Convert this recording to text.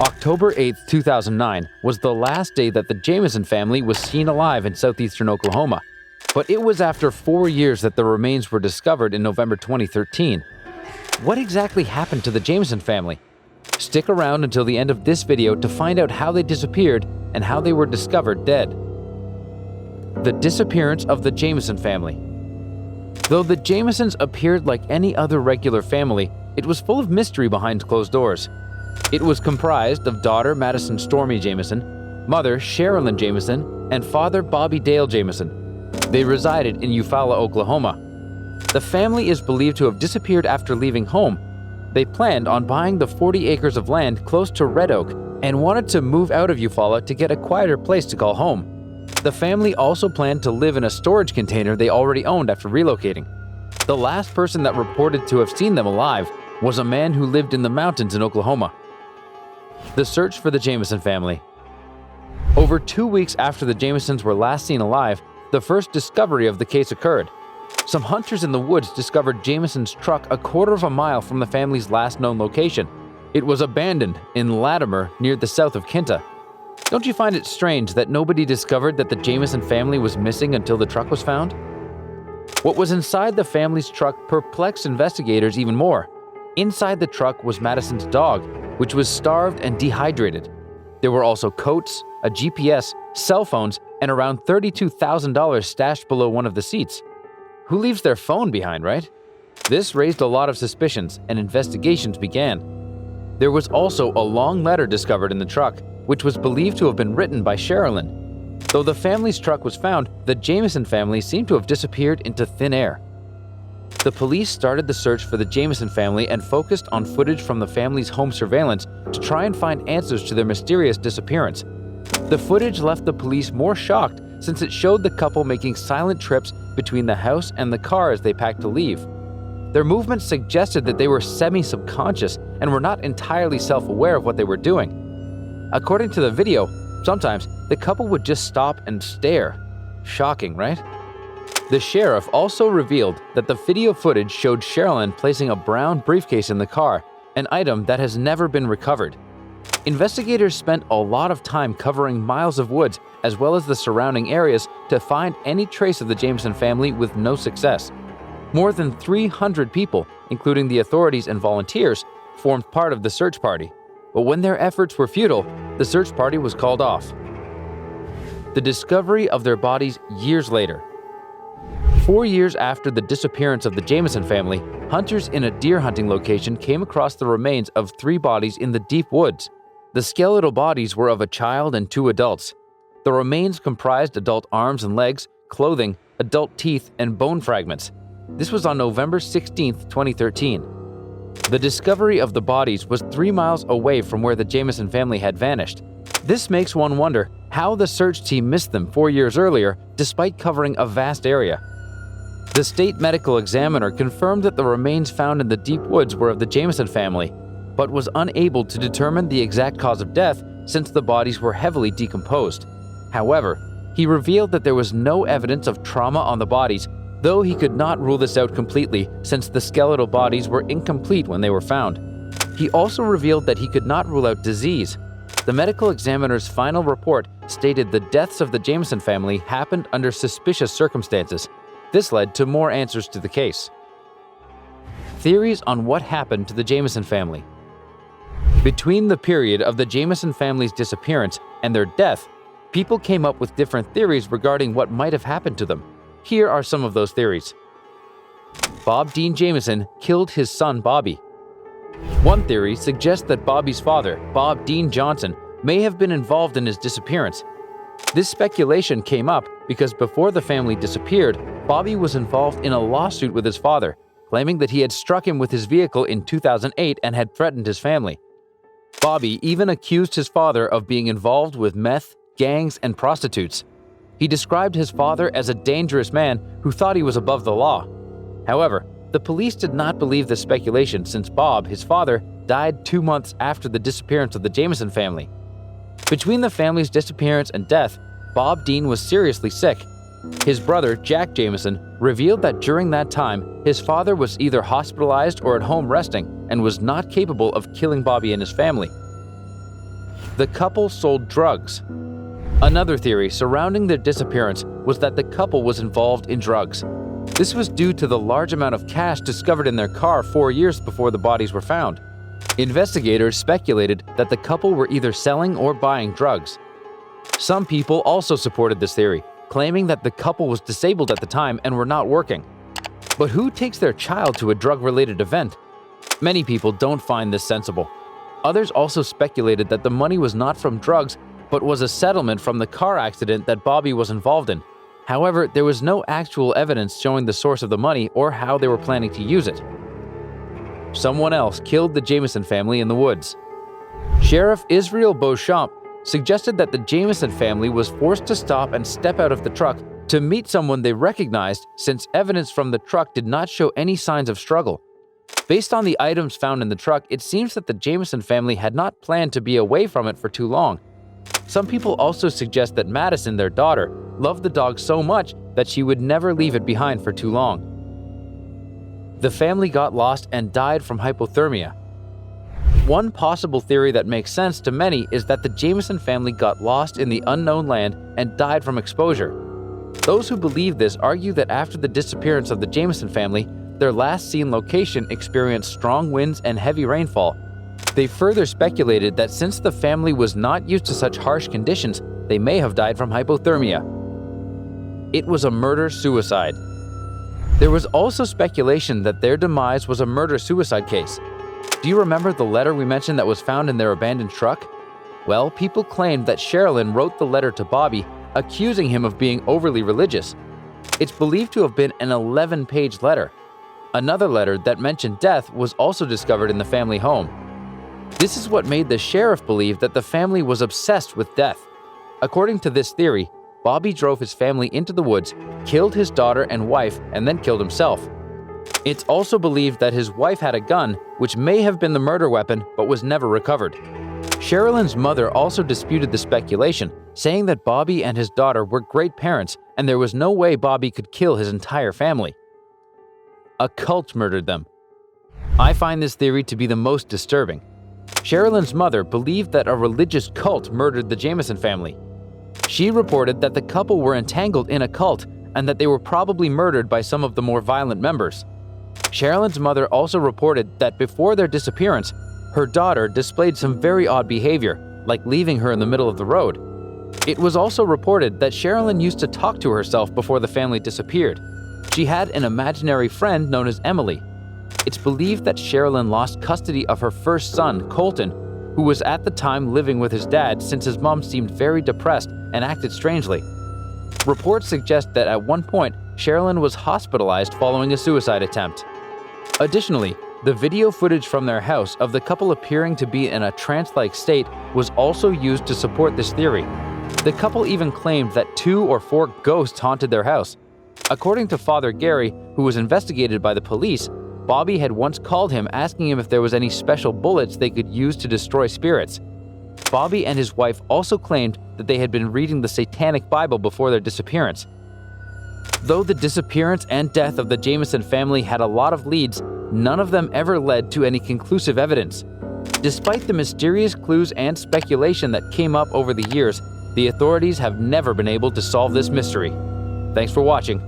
October 8, 2009 was the last day that the Jamison family was seen alive in southeastern Oklahoma, but it was after 4 years that the remains were discovered in November 2013. What exactly happened to the Jamison family? Stick around until the end of this video to find out how they disappeared and how they were discovered dead. The disappearance of the Jamison family. Though the Jamisons appeared like any other regular family, it was full of mystery behind closed doors. It was comprised of daughter Madyson Stormy Jamison, mother Sherilyn Jamison, and father Bobby Dale Jamison. They resided in Eufaula, Oklahoma. The family is believed to have disappeared after leaving home. They planned on buying the 40 acres of land close to Red Oak and wanted to move out of Eufaula to get a quieter place to call home. The family also planned to live in a storage container they already owned after relocating. The last person that reported to have seen them alive was a man who lived in the mountains in Oklahoma. The search for the Jamison family. Over 2 weeks after the Jamisons were last seen alive, the first discovery of the case occurred. Some hunters in the woods discovered Jamison's truck a quarter of a mile from the family's last known location. It was abandoned in Latimer near the south of Kinta. Don't you find it strange that nobody discovered that the Jamison family was missing until the truck was found? What was inside the family's truck perplexed investigators even more. Inside the truck was Madyson's dog, which was starved and dehydrated. There were also coats, a GPS, cell phones, and around $32,000 stashed below one of the seats. Who leaves their phone behind, right? This raised a lot of suspicions, and investigations began. There was also a long letter discovered in the truck, which was believed to have been written by Sherilyn. Though the family's truck was found, the Jamison family seemed to have disappeared into thin air. The police started the search for the Jamison family and focused on footage from the family's home surveillance to try and find answers to their mysterious disappearance. The footage left the police more shocked since it showed the couple making silent trips between the house and the car as they packed to leave. Their movements suggested that they were semi-subconscious and were not entirely self-aware of what they were doing. According to the video, sometimes the couple would just stop and stare. Shocking, right? The sheriff also revealed that the video footage showed Sherilyn placing a brown briefcase in the car, an item that has never been recovered. Investigators spent a lot of time covering miles of woods as well as the surrounding areas to find any trace of the Jamison family with no success. More than 300 people, including the authorities and volunteers, formed part of the search party. But when their efforts were futile, the search party was called off. The discovery of their bodies years later. 4 years after the disappearance of the Jamison family, hunters in a deer hunting location came across the remains of 3 bodies in the deep woods. The skeletal bodies were of a child and 2 adults. The remains comprised adult arms and legs, clothing, adult teeth, and bone fragments. This was on November 16, 2013. The discovery of the bodies was 3 miles away from where the Jamison family had vanished. This makes one wonder how the search team missed them 4 years earlier, despite covering a vast area. The state medical examiner confirmed that the remains found in the deep woods were of the Jamison family, but was unable to determine the exact cause of death since the bodies were heavily decomposed. However, he revealed that there was no evidence of trauma on the bodies, though he could not rule this out completely since the skeletal bodies were incomplete when they were found. He also revealed that he could not rule out disease. The medical examiner's final report stated the deaths of the Jamison family happened under suspicious circumstances. This led to more answers to the case. Theories on what happened to the Jamison family. Between the period of the Jamison family's disappearance and their death, people came up with different theories regarding what might have happened to them. Here are some of those theories. Bob Dean Jamison killed his son Bobby. One theory suggests that Bobby's father, Bob Dean Johnson, may have been involved in his disappearance. This speculation came up because before the family disappeared, Bobby was involved in a lawsuit with his father, claiming that he had struck him with his vehicle in 2008 and had threatened his family. Bobby even accused his father of being involved with meth, gangs, and prostitutes. He described his father as a dangerous man who thought he was above the law. However, the police did not believe this speculation since Bob, his father, died 2 months after the disappearance of the Jamison family. Between the family's disappearance and death, Bob Dean was seriously sick. His brother, Jack Jamison, revealed that during that time, his father was either hospitalized or at home resting and was not capable of killing Bobby and his family. The couple sold drugs. Another theory surrounding their disappearance was that the couple was involved in drugs. This was due to the large amount of cash discovered in their car 4 years before the bodies were found. Investigators speculated that the couple were either selling or buying drugs. Some people also supported this theory, claiming that the couple was disabled at the time and were not working. But who takes their child to a drug-related event? Many people don't find this sensible. Others also speculated that the money was not from drugs, but was a settlement from the car accident that Bobby was involved in. However, there was no actual evidence showing the source of the money or how they were planning to use it. Someone else killed the Jamison family in the woods. Sheriff Israel Beauchamp suggested that the Jamison family was forced to stop and step out of the truck to meet someone they recognized, since evidence from the truck did not show any signs of struggle. Based on the items found in the truck, it seems that the Jamison family had not planned to be away from it for too long. Some people also suggest that Madyson, their daughter, loved the dog so much that she would never leave it behind for too long. The family got lost and died from hypothermia. One possible theory that makes sense to many is that the Jamison family got lost in the unknown land and died from exposure. Those who believe this argue that after the disappearance of the Jamison family, their last seen location experienced strong winds and heavy rainfall. They further speculated that since the family was not used to such harsh conditions, they may have died from hypothermia. It was a murder-suicide. There was also speculation that their demise was a murder-suicide case. Do you remember the letter we mentioned that was found in their abandoned truck? Well, people claimed that Sherilyn wrote the letter to Bobby, accusing him of being overly religious. It's believed to have been an 11-page letter. Another letter that mentioned death was also discovered in the family home. This is what made the sheriff believe that the family was obsessed with death. According to this theory, Bobby drove his family into the woods, killed his daughter and wife, and then killed himself. It's also believed that his wife had a gun, which may have been the murder weapon, but was never recovered. Sherilyn's mother also disputed the speculation, saying that Bobby and his daughter were great parents and there was no way Bobby could kill his entire family. A cult murdered them. I find this theory to be the most disturbing. Sherilyn's mother believed that a religious cult murdered the Jamison family. She reported that the couple were entangled in a cult and that they were probably murdered by some of the more violent members. Sherilyn's mother also reported that before their disappearance, her daughter displayed some very odd behavior, like leaving her in the middle of the road. It was also reported that Sherilyn used to talk to herself before the family disappeared. She had an imaginary friend known as Emily. It's believed that Sherilyn lost custody of her first son, Colton, who was at the time living with his dad since his mom seemed very depressed and acted strangely. Reports suggest that at one point, Sherilyn was hospitalized following a suicide attempt. Additionally, the video footage from their house of the couple appearing to be in a trance-like state was also used to support this theory. The couple even claimed that 2 or 4 ghosts haunted their house. According to Father Gary, who was investigated by the police, Bobby had once called him asking him if there was any special bullets they could use to destroy spirits. Bobby and his wife also claimed that they had been reading the Satanic Bible before their disappearance. Though the disappearance and death of the Jamison family had a lot of leads, none of them ever led to any conclusive evidence. Despite the mysterious clues and speculation that came up over the years, the authorities have never been able to solve this mystery. Thanks for watching.